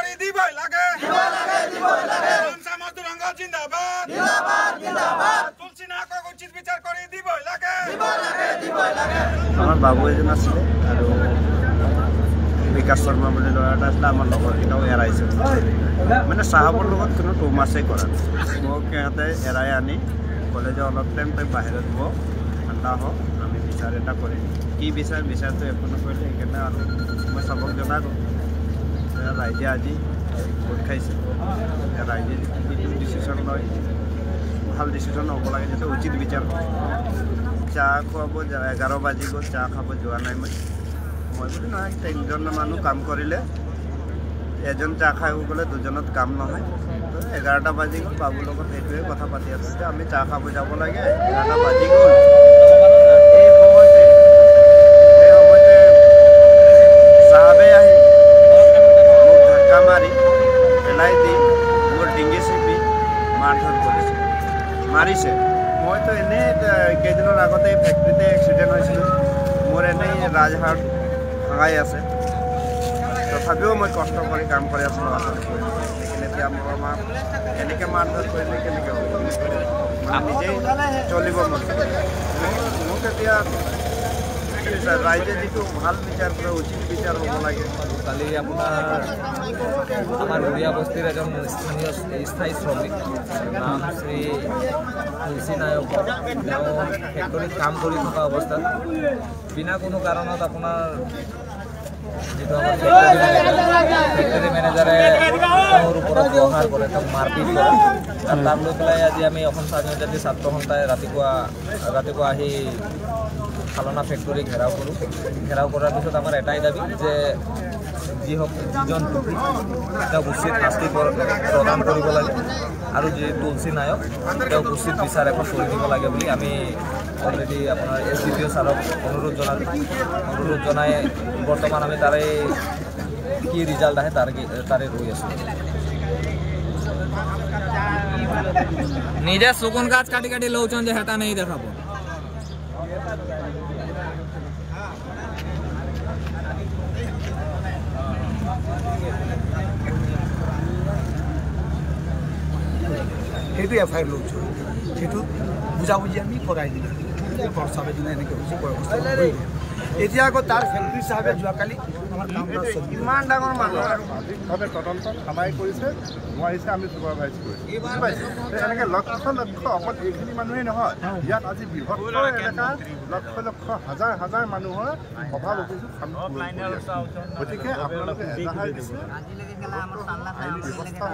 কৰি দিবই লাগে মঞ্চা মজদুৰ সংঘ জিন্দাবাদ তুলসী নায়কক উচিত বিচাৰ কৰি দিবই লাগে আমাৰ বাবু এজন আছিলে আৰু বিকাশ শৰ্মা বুলি ল'ৰা এটা আছিলে আমাৰ লগৰকেইটাও এৰাইছে মানে চাহাবৰ লগত কোনো টোমাছেই কৰা মোক সিহঁতে এৰাই আনি ক'লে যে অলপ টাইম তই বাহিৰত দিব ঠাণ্ডা হওক আমি বিচাৰ এটা কৰিম কি বিচাৰটো একো নকৰিলে সেইকাৰণে আৰু মই চাবক জনালোঁ ৰাইজে আজি ভোট খাইছে ৰাইজে যিটো ডিচিশ্যন লয় ভাল ডিচিশ্যন হ'ব লাগে যাতে উচিত বিচাৰ হয় চাহ খুৱাব 11 বাজি গ'ল চাহ খাব যোৱা নাই মই বুলি নহয় 3জন মানুহ কাম কৰিলে এজন চাহ খাই গ'লে 2জনত কাম নহয় 11টা বাজি গ'ল বাবুৰ লগত সেইটোৱে কথা পাতি আছোঁ যে আমি চাহ খাব যাব লাগে 11টা বাজি গ'ল এই সময়তে চাহাবে আহি মোক ধাক্কা মাৰি পেলাই দি মোৰ ডিঙি চিপি মাৰধৰ কৰিছে মাৰিছে মইতো এনেই কেইদিনৰ আগতে ফেক্টৰীতে এক্সিডেণ্ট হৈছিলোঁ মোৰ এনেই ৰাজহাট ভাঙাই আছে তথাপিও মই কষ্ট কৰি কাম কৰি আছোঁ ল'ৰা ছোৱালী কৰি লেকিন এতিয়া মোৰ মাক এনেকৈ মাৰধৰ কৰিলে কেনেকৈ হ'ব নিজেই চলিব মন মোক এতিয়া ৰাইজে যিটো ভাল বিচাৰ কৰে উচিত বিচাৰ হ'ব লাগে কালি আপোনাৰ আমাৰ উৰিয়া বস্তিৰ এজন স্থানীয় স্থায়ী শ্ৰমিক নাম শ্ৰী তুলসী নায়ক তেওঁ ফেক্টৰীত কাম কৰি থকা অৱস্থাত বিনা কোনো কাৰণত আপোনাৰ যিটো আমাৰ ফেক্টৰী মেনেজাৰে তেওঁৰ ওপৰত ব্যৱহাৰ কৰে তেওঁক মাৰপিট কৰে আৰু তাক লৈ পেলাই আজি আমি অসম স্বাধীনতা ছাত্ৰ সন্থাই ৰাতিপুৱা আহি খালনা ফেক্টৰী ঘেৰাও কৰোঁ ঘেৰাও কৰাৰ পিছত আমাৰ এটাই দাবী যে যিজন তেওঁক উচিত শাস্তি প্ৰদান কৰিব লাগে আৰু যি তুলসী নায়ক তেওঁক উচিত বিচাৰ এখন কৰি দিব লাগে বুলি আমি অলৰেডি আপোনাৰ SDPO ছাৰক অনুৰোধ জনাই বৰ্তমান আমি তাৰে কি ৰিজাল্ট আহে তাৰে ৰৈ আছোঁ নিজে চকুন গাছ কাটি কাটি লওঁছন যে হেতা নেই দেখাব সেইটো এফআইআৰ লৈছোঁ সেইটো বুজাবুজি আমি কৰাই দিলোঁ চাবে দিনে এনেকৈ হৈছে এতিয়া আকৌ তাৰ ফেক্টৰী চাহাবে যোৱাকালি আমাৰ কাম ইমান ডাঙৰ মানুহ ভাৱে তদন্ত সামাই কৰিছে নোৱাৰিছে আমি চুপাৰভাইজ কৰিছোঁ এনেকৈ লক্ষ অকল এইখিনি মানুহেই নহয় ইয়াত আজি বৃহত্তৰ এলেকাৰ লক্ষ হাজাৰ মানুহৰ অভাৱ অভিযোগ গতিকে আপোনালোকে এজাহাৰ দিছে আইনী ব্যৱস্থা